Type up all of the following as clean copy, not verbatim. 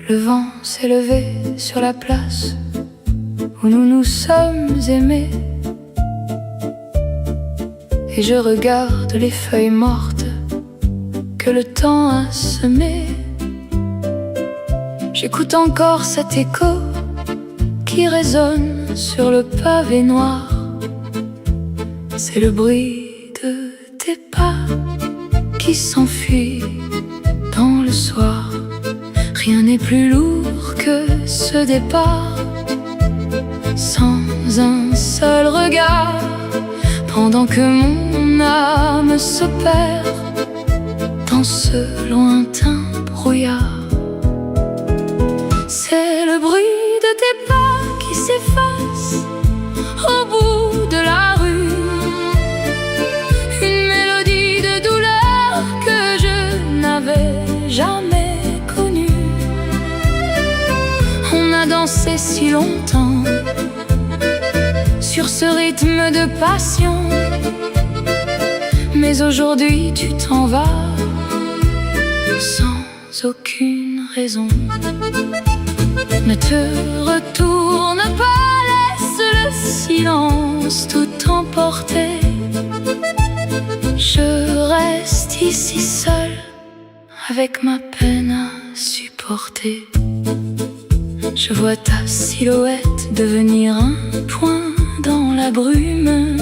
Le vent s'est levé sur la place où nous nous sommes aimés, et je regarde les feuilles mortes que le temps a semées. J'écoute encore cet écho qui résonne sur le pavé noir. C'est le bruit de tes pas qui s'enfuient dans le soir. Rien n'est plus lourd que ce départ, sans un seul regard, pendant que mon âme se perd dans ce lointain brouillard. C'est le bruit de tes pas qui s'effacent au bout de la rue, une mélodie de douleur que je n'avais jamais connue. On a dansé si longtemps sur ce rythme de passion, mais aujourd'hui tu t'en vas sans aucune raison. Ne te retourne pas, laisse le silence tout emporter. Je reste ici seul avec ma peine à supporter. Je vois ta silhouette devenir un point dans la brume,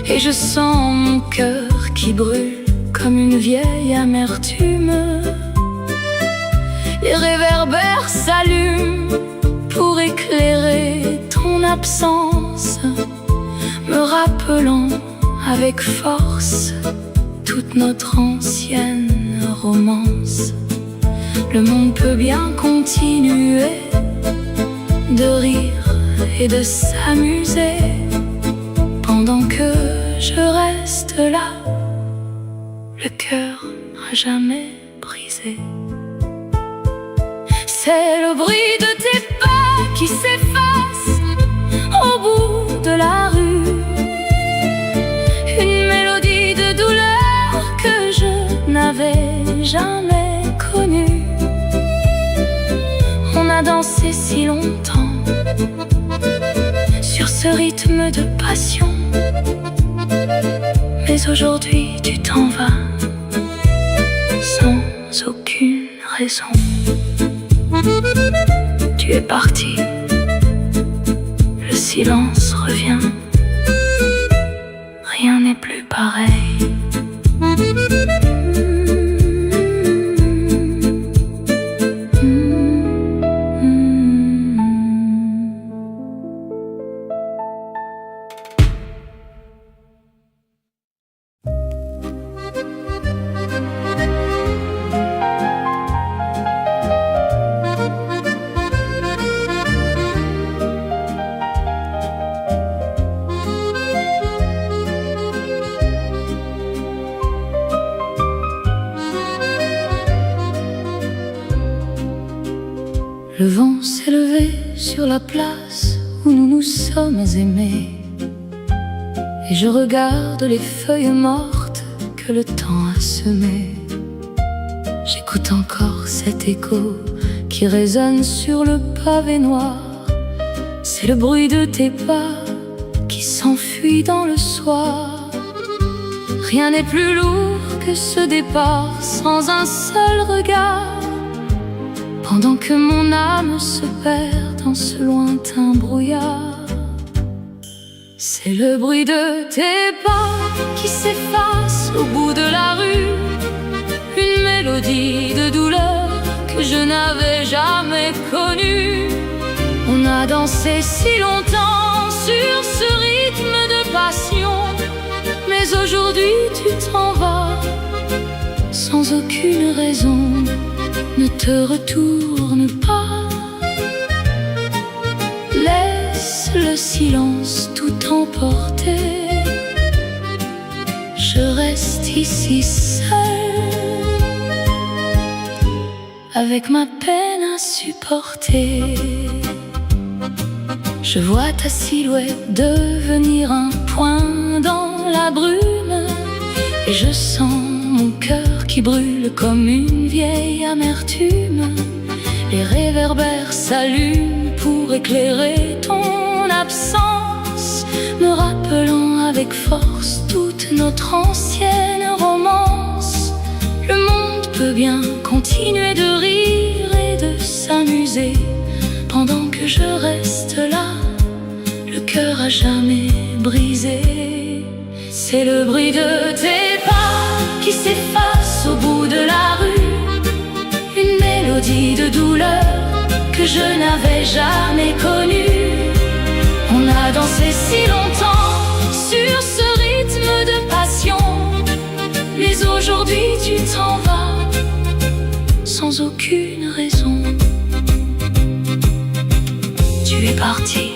et je sens mon cœur qui brûle comme une vieille amertume. Les réverbères s'allument pour éclairer ton absence, me rappelant avec force toute notre ancienne romance. Le monde peut bien continuer de rire et de s'amuser pendant que je reste là, le cœur à jamais brisé. C'est le bruit de tes pas qui s'effacent au bout de la rue, une mélodie de douleur que je n'avais jamais connue. On a dansé si longtemps sur ce rythme de passion, mais aujourd'hui tu t'en vas sans aucune raison. Tu es parti, le silence revient, rien n'est plus pareil. Le vent s'est levé sur la place où nous nous sommes aimés, et je regarde les feuilles mortes que le temps a semées. J'écoute encore cet écho qui résonne sur le pavé noir. C'est le bruit de tes pas qui s'enfuit dans le soir. Rien n'est plus lourd que ce départ sans un seul regard, pendant que mon âme se perd dans ce lointain brouillard. C'est le bruit de tes pas qui s'efface au bout de la rue, une mélodie de douleur que je n'avais jamais connue. On a dansé si longtemps sur ce rythme de passion, mais aujourd'hui tu t'en vas sans aucune raison. Ne te retourne pas, laisse le silence tout emporter. Je reste ici seule avec ma peine à supporter. Je vois ta silhouette devenir un point dans la brume, et je sens mon cœur qui qui brûle comme une vieille amertume. Les réverbères s'allument pour éclairer ton absence, me rappelant avec force toute notre ancienne romance. Le monde peut bien continuer de rire et de s'amuser pendant que je reste là, le cœur à jamais brisé. C'est le bruit de tes pas qui s'efface au bout de la rue, une mélodie de douleur que je n'avais jamais connue. On a dansé si longtemps sur ce rythme de passion, mais aujourd'hui tu t'en vas sans aucune raison. Tu es parti,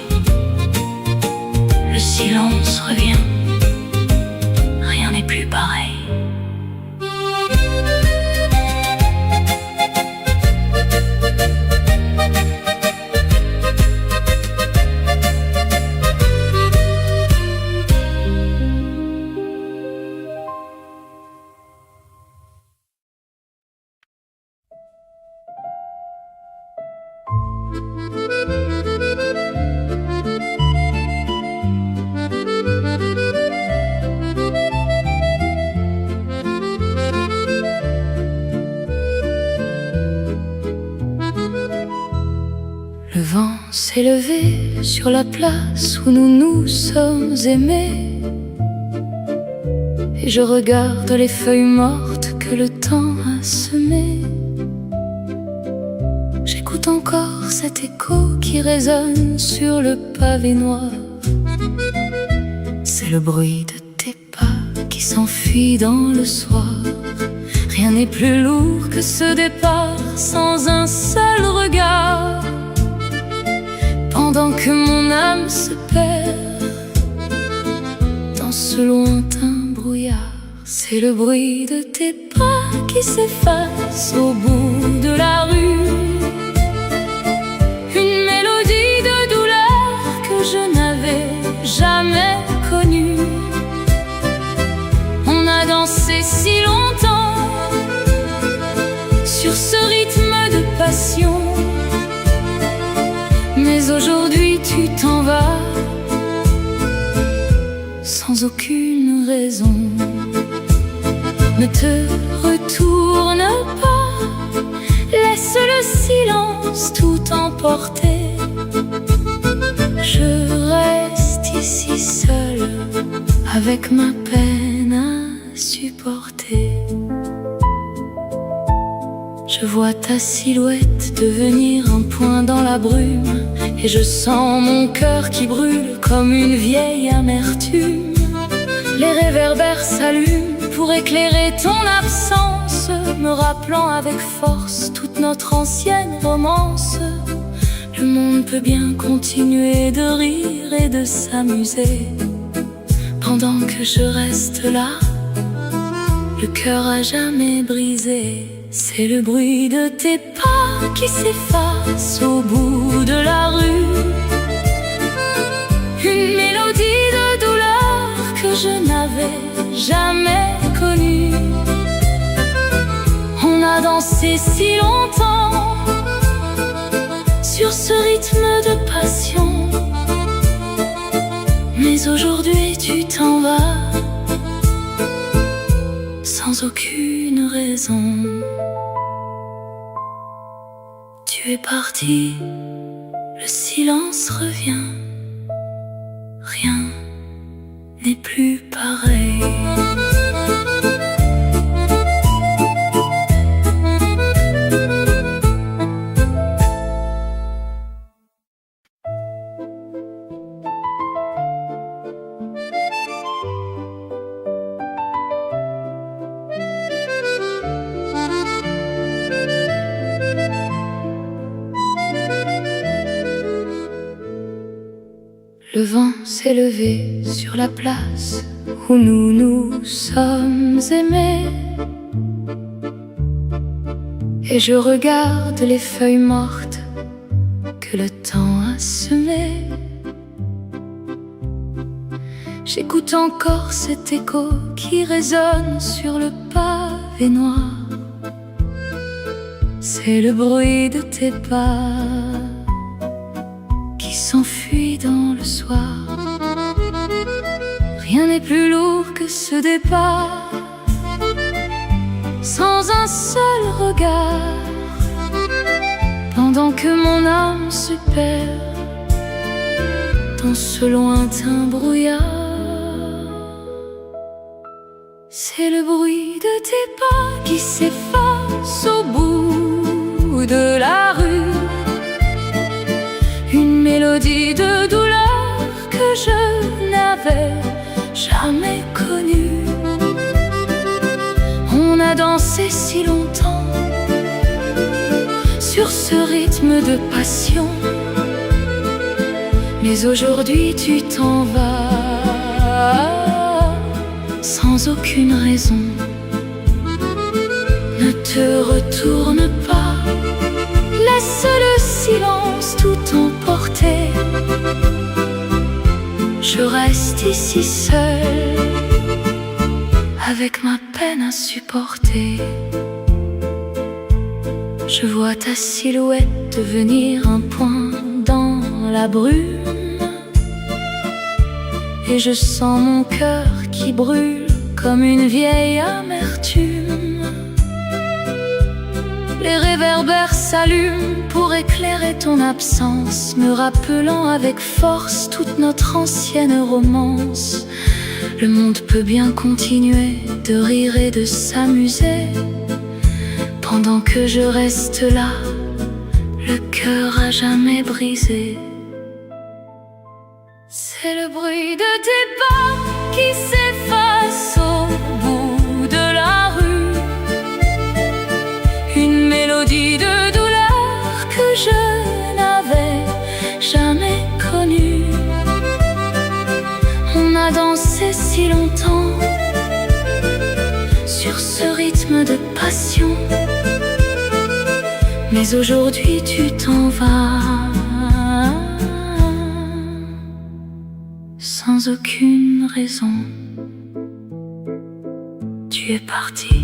le silence revient, rien n'est plus pareil. Le vent s'est levé sur la place où nous nous sommes aimés, et je regarde les feuilles mortes que le temps a semées. J'écoute encore cet écho qui résonne sur le pavé noir. C'est le bruit de tes pas qui s'enfuit dans le soir. Rien n'est plus lourd que ce départ sans un seul regard. Pendant que mon âme se perd dans ce lointain brouillard, c'est le bruit de tes pas qui s'efface au bout de la rue, une mélodie de douleur que je n'avais jamais connue. On a dansé si longtemps sur ce rythme de passion, mais aujourd'hui tu t'en vas sans aucune raison. Ne te retourne pas, laisse le silence tout emporter. Je reste ici seule avec ma peine à supporter. Je vois ta silhouette devenir un point dans la brume, et je sens mon cœur qui brûle comme une vieille amertume. Les réverbères s'allument pour éclairer ton absence, me rappelant avec force toute notre ancienne romance. Le monde peut bien continuer de rire et de s'amuser pendant que je reste là, le cœur à jamais brisé. C'est le bruit de tes pas qui s'efface au bout de la rue, une mélodie de douleur que je n'avais jamais connue. On a dansé si longtemps sur ce rythme de passion, mais aujourd'hui tu t'en vas sans aucune raison. Tu es parti, le silence revient, rien n'est plus pareil. Le vent s'est levé sur la place où nous nous sommes aimés, et je regarde les feuilles mortes que le temps a semées. J'écoute encore cet écho qui résonne sur le pavé et noir. C'est le bruit de tes pas qui s'enfuit dans le soir. Rien n'est plus lourd que ce départ, sans un seul regard, pendant que mon âme se perd dans ce lointain brouillard. C'est le bruit de tes pas qui s'efface au bout de la rue, une mélodie de douleur que je n'avais jamais connue. On a dansé si longtemps sur ce rythme de passion, mais aujourd'hui tu t'en vas sans aucune raison. Ne te retourne pas, laisse le silence tout emporter. Je reste ici seule, avec ma peine à supporter. Je vois ta silhouette devenir un point dans la brume, et je sens mon cœur qui brûle comme une vieille amertume. Les réverbères s'allument pour éclairer ton absence, me rappelant avec force toute notre ancienne romance. Le monde peut bien continuer de rire et de s'amuser, pendant que je reste là, le cœur à jamais brisé. C'est le bruit de tes pas qui s'efface au bout de la rue, une mélodie de douleur que je n'avais jamais connue. On a dansé si longtemps sur ce rythme de passion, mais aujourd'hui tu t'en vas sans aucune raison. Tu es parti,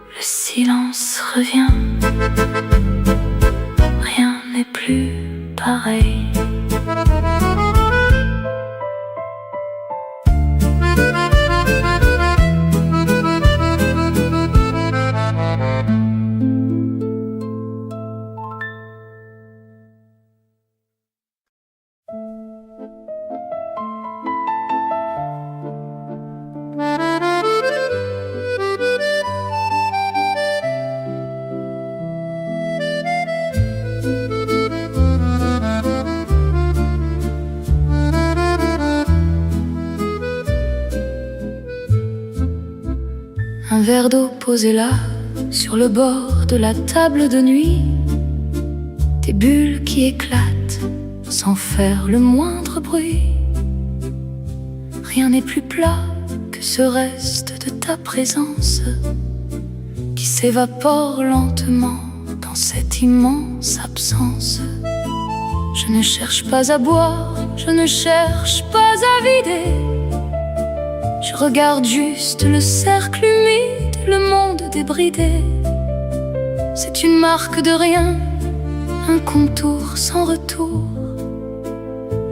le silence revient, rien n'est plus pareil. Un verre d'eau posé là, sur le bord de la table de nuit, des bulles qui éclatent sans faire le moindre bruit. Rien n'est plus plat que ce reste de ta présence qui s'évapore lentement dans cette immense absence. Je ne cherche pas à boire, je ne cherche pas à vider. Je regarde juste le cercle humide, le monde débridé. C'est une marque de rien, un contour sans retour,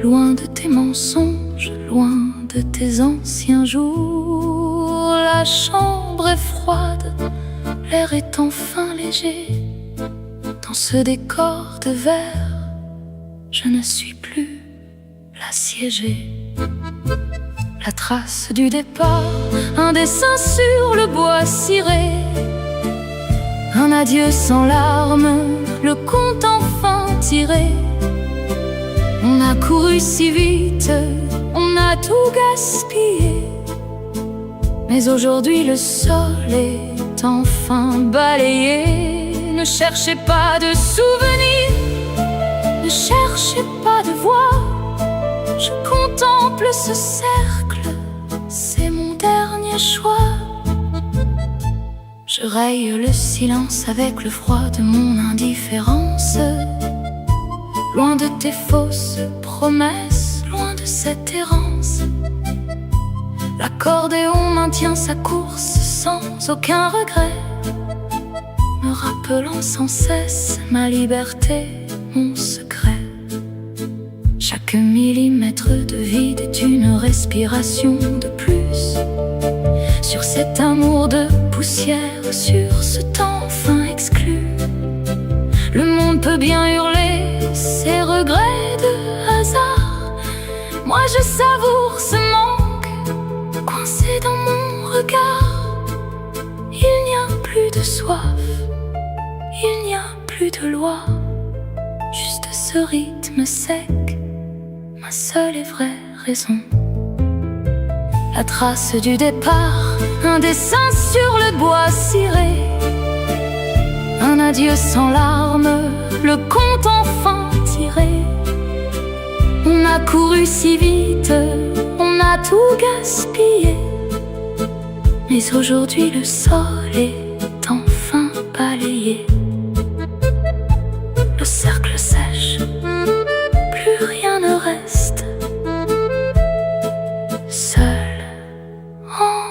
loin de tes mensonges, loin de tes anciens jours. La chambre est froide, l'air est enfin léger. Dans ce décor de verre, je ne suis plus l'assiégé. La trace du départ, un dessin sur le bois ciré, un adieu sans larmes, le compte enfin tiré. On a couru si vite, on a tout gaspillé, mais aujourd'hui le sol est enfin balayé. Ne cherchez pas de souvenirs, ne cherchez pas de voix. Je contemple ce cercle, c'est mon dernier choix. Je raye le silence avec le froid de mon indifférence, loin de tes fausses promesses, loin de cette errance. L'accordéon maintient sa course sans aucun regret, me rappelant sans cesse ma liberté, mon secret. Chaque millimètre de vide est une respiration de plus sur cet amour de poussière, sur ce temps fin exclu. Le monde peut bien hurler ses regrets de hasard, moi je savoure ce manque coincé dans mon regard. Il n'y a plus de soif, il n'y a plus de loi, juste ce rythme sec, ma seule et vraie raison. La trace du départ, un dessin sur le bois ciré, un adieu sans larmes, le compte enfin tiré. On a couru si vite, on a tout gaspillé, mais aujourd'hui le sol est enfin balayé. Le cercle sèche, plus rien ne reste, seul, enfin.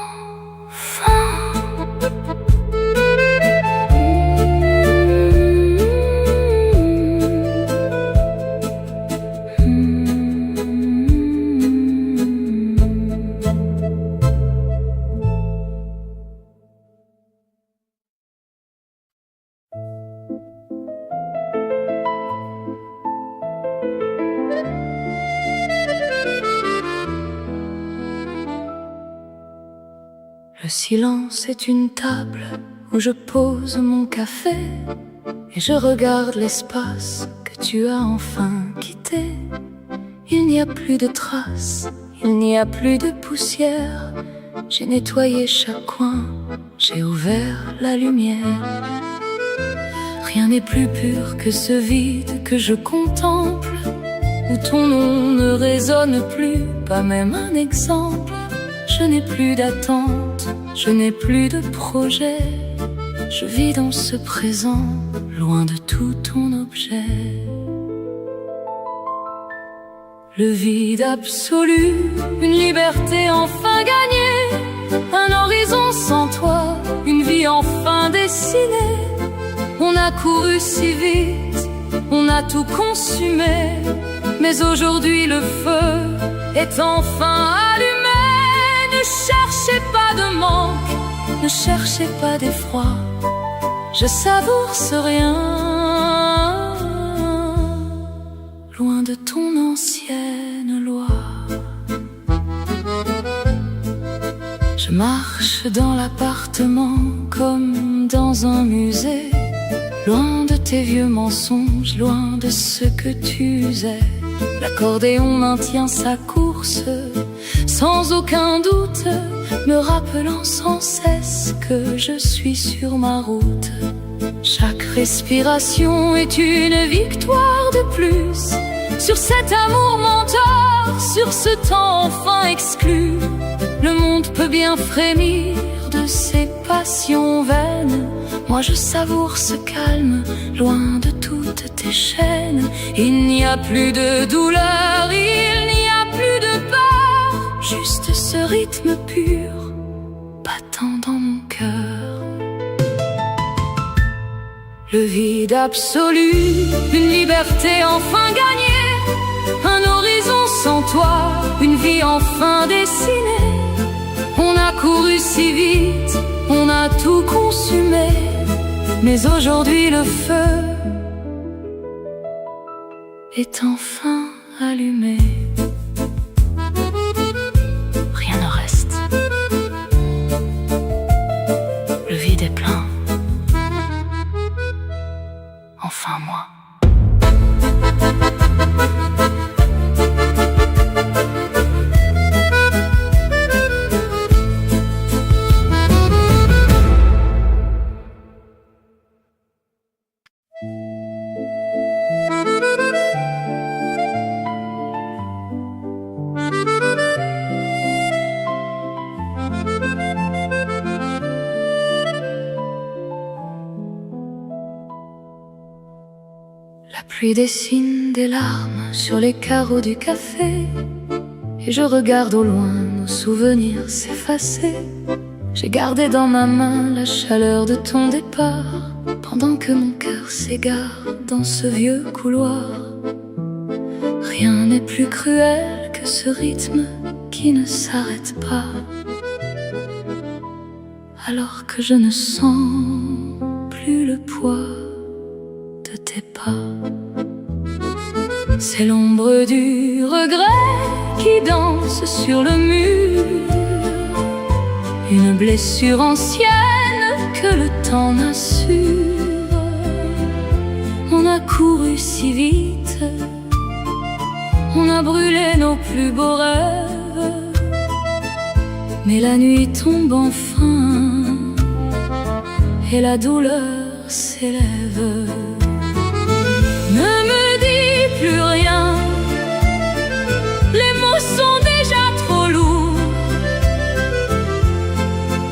Le silence est une table où je pose mon café et je regarde l'espace que tu as enfin quitté. Il n'y a plus de traces, il n'y a plus de poussière. J'ai nettoyé chaque coin, j'ai ouvert la lumière. Rien n'est plus pur que ce vide que je contemple, où ton nom ne résonne plus, pas même un exemple. Je n'ai plus d'attente, je n'ai plus de projet. Je vis dans ce présent, loin de tout ton objet. Le vide absolu, une liberté enfin gagnée, un horizon sans toi, une vie enfin dessinée. On a couru si vite, on a tout consumé, mais aujourd'hui le feu est enfin allumé. Ne cherchez pas de manque, ne cherchez pas d'effroi, je savoure ce rien, loin de ton ancienne loi. Je marche dans l'appartement comme dans un musée, loin de tes vieux mensonges, loin de ce que tu usais. L'accordéon maintient sa course sans aucun doute, me rappelant sans cesse que je suis sur ma route. Chaque respiration est une victoire de plus sur cet amour menteur, sur ce temps enfin exclu. Le monde peut bien frémir de ses passions vaines, moi je savoure ce calme, loin de toutes tes chaînes. Il n'y a plus de douleur, il n'y a plus de peur, juste ce rythme pur, battant dans mon cœur. Le vide absolu, une liberté enfin gagnée, un horizon sans toi, une vie enfin dessinée. On a couru si vite, on a tout consumé, mais aujourd'hui le feu est enfin allumé. Rien ne reste, le vide est plein, enfin moi. La pluie dessine des larmes sur les carreaux du café, et je regarde au loin nos souvenirs s'effacer. J'ai gardé dans ma main la chaleur de ton départ, pendant que mon cœur s'égare dans ce vieux couloir. Rien n'est plus cruel que ce rythme qui ne s'arrête pas, alors que je ne sens plus le poids de tes pas. C'est l'ombre du regret qui danse sur le mur, une blessure ancienne que le temps n'assure. On a couru si vite, on a brûlé nos plus beaux rêves, mais la nuit tombe enfin et la douleur s'élève. Ne me dis plus rien, les mots sont déjà trop lourds.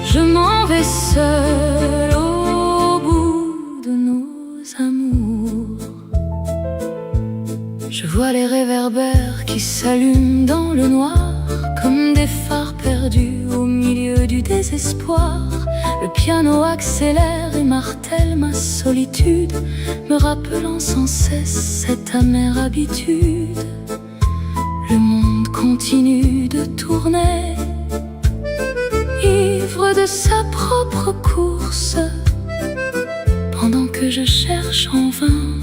Je m'en vais seul au bout de nos amours. Je vois les réverbères qui s'allument dans le noir, comme des phares perdus au milieu du désespoir. Le piano accélère et martèle ma solitude, me rappelant sans cesse cette amère habitude. Le monde continue de tourner, ivre de sa propre course, pendant que je cherche en vain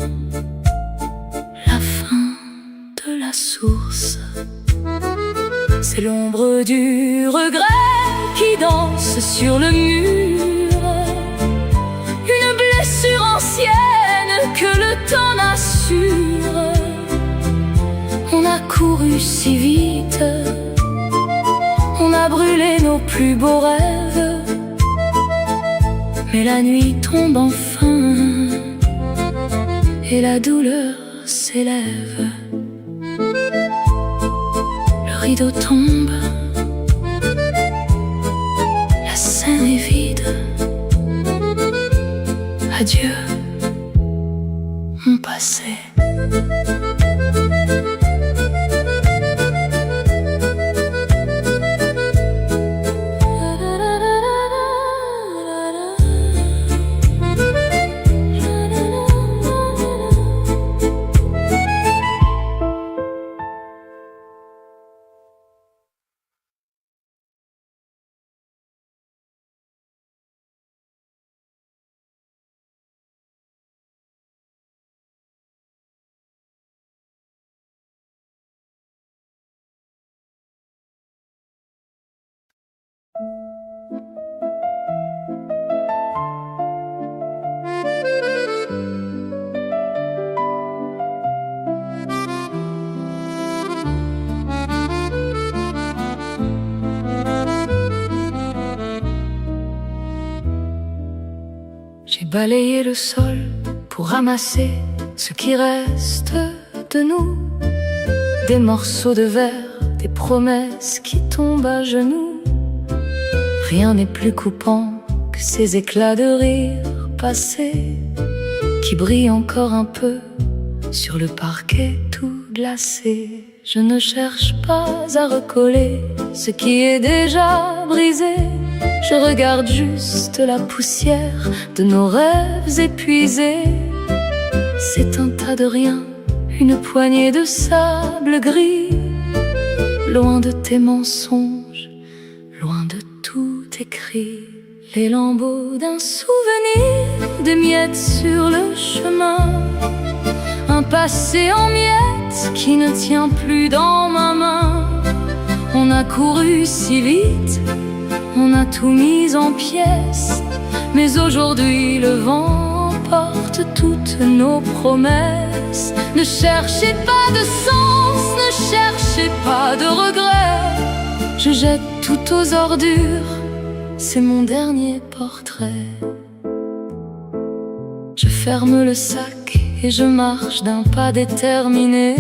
la fin de la source. C'est l'ombre du regret qui danse sur le mur, une blessure ancienne que le temps n'assure. On a couru si vite, on a brûlé nos plus beaux rêves, mais la nuit tombe enfin et la douleur s'élève. Le rideau tombe, la scène est vide. Adieu, mon passé. J'ai balayé le sol pour ramasser ce qui reste de nous, des morceaux de verre, des promesses qui tombent à genoux. Rien n'est plus coupant que ces éclats de rire passés qui brillent encore un peu sur le parquet tout glacé. Je ne cherche pas à recoller ce qui est déjà brisé. Je regarde juste la poussière de nos rêves épuisés. C'est un tas de rien, une poignée de sable gris, loin de tes mensonges, loin de tout écrit. Les lambeaux d'un souvenir, des miettes sur le chemin, un passé en miettes qui ne tient plus dans ma main. On a couru si vite, on a tout mis en pièces, mais aujourd'hui le vent emporte toutes nos promesses. Ne cherchez pas de sens, ne cherchez pas de regrets. Je jette tout aux ordures, c'est mon dernier portrait. Je ferme le sac et je marche d'un pas déterminé,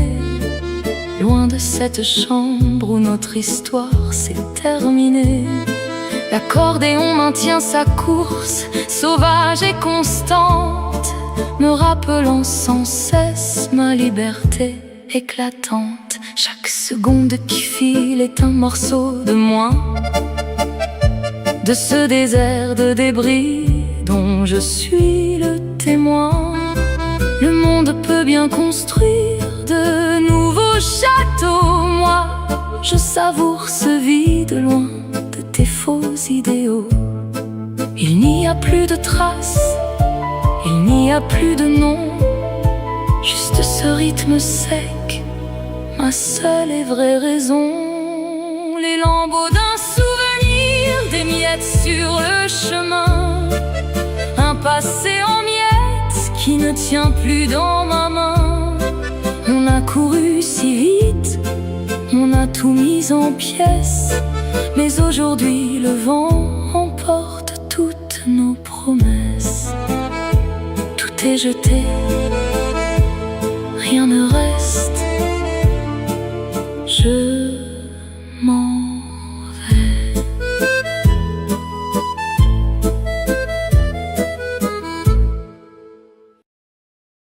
loin de cette chambre où notre histoire s'est terminée. L'accordéon maintient sa course, sauvage et constante, me rappelant sans cesse ma liberté éclatante. Chaque seconde qui file est un morceau de moins de ce désert de débris dont je suis le témoin. Le monde peut bien construire de nouveaux châteaux. Moi, je savoure ce vide loin de tes faux idéaux. Il n'y a plus de traces, il n'y a plus de nom, juste ce rythme sec, ma seule et vraie raison. Les lambeaux d'un souvenir, des miettes sur le chemin, un passé en miettes qui ne tient plus dans ma main. On a couru si vite, on a tout mis en pièces, mais aujourd'hui le vent emporte toutes nos promesses. Tout est jeté, rien ne reste, je m'en